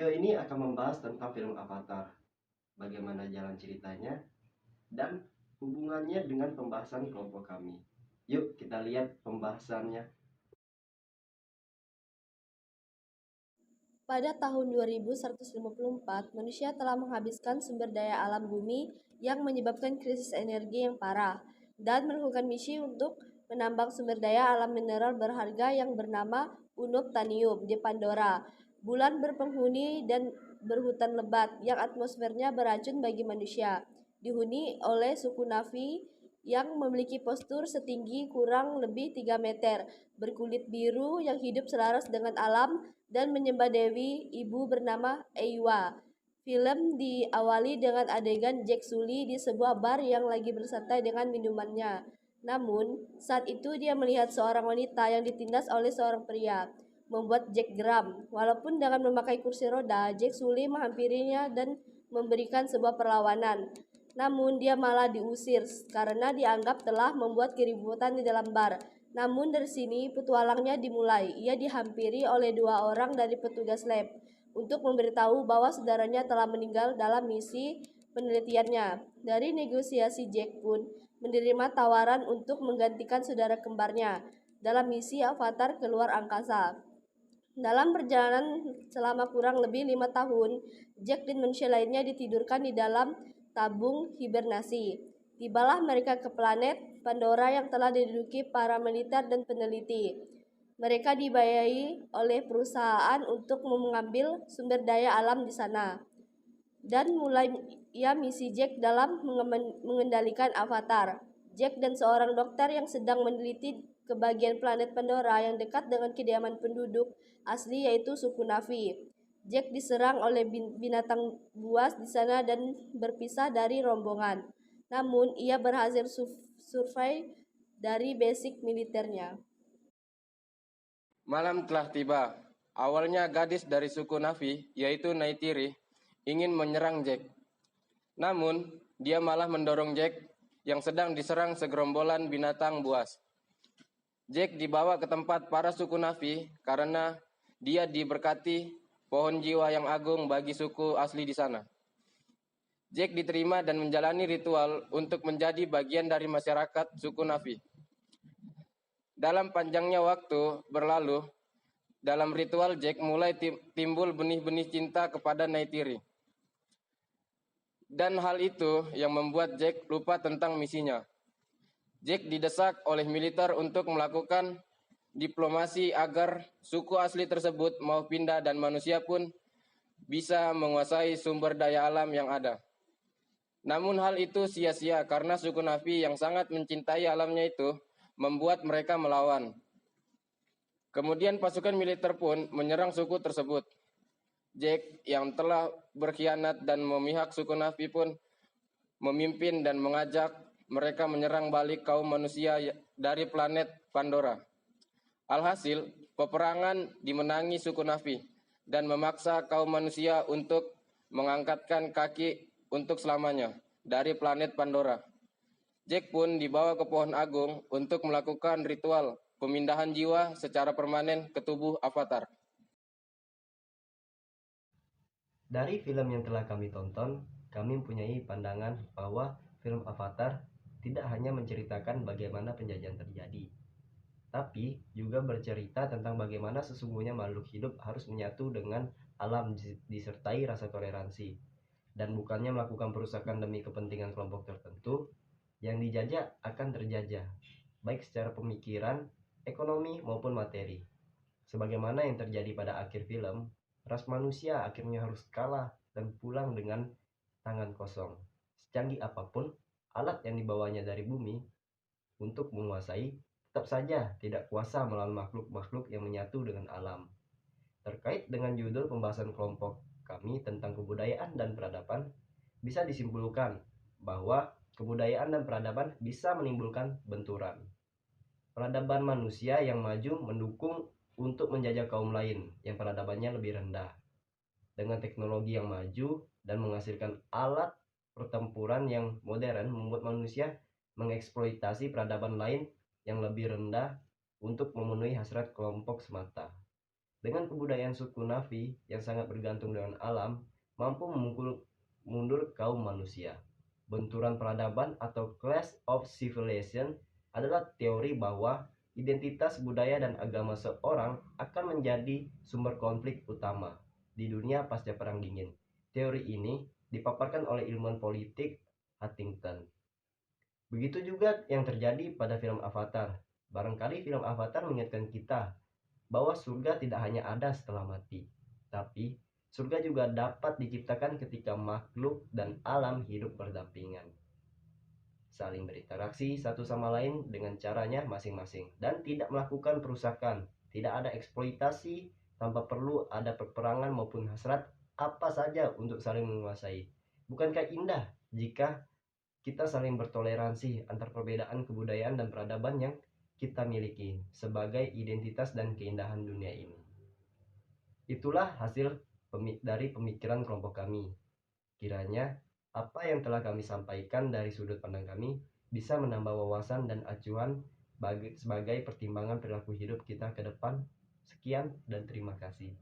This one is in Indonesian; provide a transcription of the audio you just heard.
Video ini akan membahas tentang film Avatar, bagaimana jalan ceritanya, dan hubungannya dengan pembahasan kelompok kami. Yuk kita lihat pembahasannya. Pada tahun 2154, manusia telah menghabiskan sumber daya alam bumi yang menyebabkan krisis energi yang parah dan melakukan misi untuk menambang sumber daya alam mineral berharga yang bernama unobtainium di Pandora, bulan berpenghuni dan berhutan lebat yang atmosfernya beracun bagi manusia. Dihuni oleh suku Navi yang memiliki postur setinggi kurang lebih 3 meter, berkulit biru yang hidup selaras dengan alam dan menyembah dewi ibu bernama Eywa. Film diawali dengan adegan Jack Sully di sebuah bar yang lagi bersantai dengan minumannya. Namun, saat itu dia melihat seorang wanita yang ditindas oleh seorang pria, membuat Jack geram. Walaupun dengan memakai kursi roda, Jack Sully menghampirinya dan memberikan sebuah perlawanan. Namun dia malah diusir karena dianggap telah membuat keributan di dalam bar. Namun dari sini petualangnya dimulai. Ia dihampiri oleh 2 orang dari petugas lab untuk memberitahu bahwa saudaranya telah meninggal dalam misi penelitiannya. Dari negosiasi, Jack pun menerima tawaran untuk menggantikan saudara kembarnya dalam misi Avatar keluar angkasa. Dalam perjalanan selama kurang lebih 5 tahun, Jack dan manusia lainnya ditidurkan di dalam tabung hibernasi. Tibalah mereka ke planet Pandora yang telah diduduki para militer dan peneliti. Mereka dibiayai oleh perusahaan untuk mengambil sumber daya alam di sana. Dan mulai ia misi Jack dalam mengendalikan Avatar. Jack dan seorang dokter yang sedang meneliti ke bagian planet Pandora yang dekat dengan kediaman penduduk asli yaitu suku Navi. Jack diserang oleh binatang buas di sana dan berpisah dari rombongan. Namun ia berhasil survive dari basic militernya. Malam telah tiba. Awalnya gadis dari suku Navi, yaitu Neytiri, ingin menyerang Jack. Namun, dia malah mendorong Jack yang sedang diserang segerombolan binatang buas. Jack dibawa ke tempat para suku Navi karena dia diberkati pohon jiwa yang agung bagi suku asli di sana. Jack diterima dan menjalani ritual untuk menjadi bagian dari masyarakat suku Navi. Dalam panjangnya waktu berlalu, dalam ritual Jack mulai timbul benih-benih cinta kepada Neytiri. Dan hal itu yang membuat Jack lupa tentang misinya. Jack didesak oleh militer untuk melakukan diplomasi agar suku asli tersebut mau pindah dan manusia pun bisa menguasai sumber daya alam yang ada. Namun hal itu sia-sia karena suku Navi yang sangat mencintai alamnya itu membuat mereka melawan. Kemudian pasukan militer pun menyerang suku tersebut. Jack yang telah berkhianat dan memihak suku Navi pun memimpin dan mengajak mereka menyerang balik kaum manusia dari planet Pandora. Alhasil, peperangan dimenangi suku Navi dan memaksa kaum manusia untuk mengangkatkan kaki untuk selamanya dari planet Pandora. Jack pun dibawa ke pohon agung untuk melakukan ritual pemindahan jiwa secara permanen ke tubuh Avatar. Dari film yang telah kami tonton, kami mempunyai pandangan bahwa film Avatar tidak hanya menceritakan bagaimana penjajahan terjadi, tapi juga bercerita tentang bagaimana sesungguhnya makhluk hidup harus menyatu dengan alam disertai rasa toleransi, dan bukannya melakukan perusakan demi kepentingan kelompok tertentu. Yang dijajah akan terjajah, baik secara pemikiran, ekonomi, maupun materi. Sebagaimana yang terjadi pada akhir film, ras manusia akhirnya harus kalah dan pulang dengan tangan kosong. Secanggih apapun alat yang dibawanya dari bumi untuk menguasai, tetap saja tidak kuasa melawan makhluk-makhluk yang menyatu dengan alam. Terkait dengan judul pembahasan kelompok kami tentang kebudayaan dan peradaban, bisa disimpulkan bahwa kebudayaan dan peradaban bisa menimbulkan benturan. Peradaban manusia yang maju mendukung untuk menjajah kaum lain yang peradabannya lebih rendah. Dengan teknologi yang maju dan menghasilkan alat pertempuran yang modern membuat manusia mengeksploitasi peradaban lain yang lebih rendah untuk memenuhi hasrat kelompok semata. Dengan kebudayaan suku Navi yang sangat bergantung dengan alam, mampu memukul mundur kaum manusia. Benturan peradaban atau Clash of Civilization adalah teori bahwa identitas budaya dan agama seorang akan menjadi sumber konflik utama di dunia pasca Perang Dingin. Teori ini dipaparkan oleh ilmuwan politik Huntington. Begitu juga yang terjadi pada film Avatar. Barangkali film Avatar mengingatkan kita bahwa surga tidak hanya ada setelah mati, tapi surga juga dapat diciptakan ketika makhluk dan alam hidup berdampingan, saling berinteraksi satu sama lain dengan caranya masing-masing, dan tidak melakukan perusakan. Tidak ada eksploitasi tanpa perlu ada peperangan maupun hasrat apa saja untuk saling menguasai. Bukankah indah jika kita saling bertoleransi antar perbedaan kebudayaan dan peradaban yang kita miliki sebagai identitas dan keindahan dunia ini? Itulah hasil dari pemikiran kelompok kami. Kiranya apa yang telah kami sampaikan dari sudut pandang kami bisa menambah wawasan dan acuan sebagai pertimbangan perilaku hidup kita ke depan. Sekian dan terima kasih.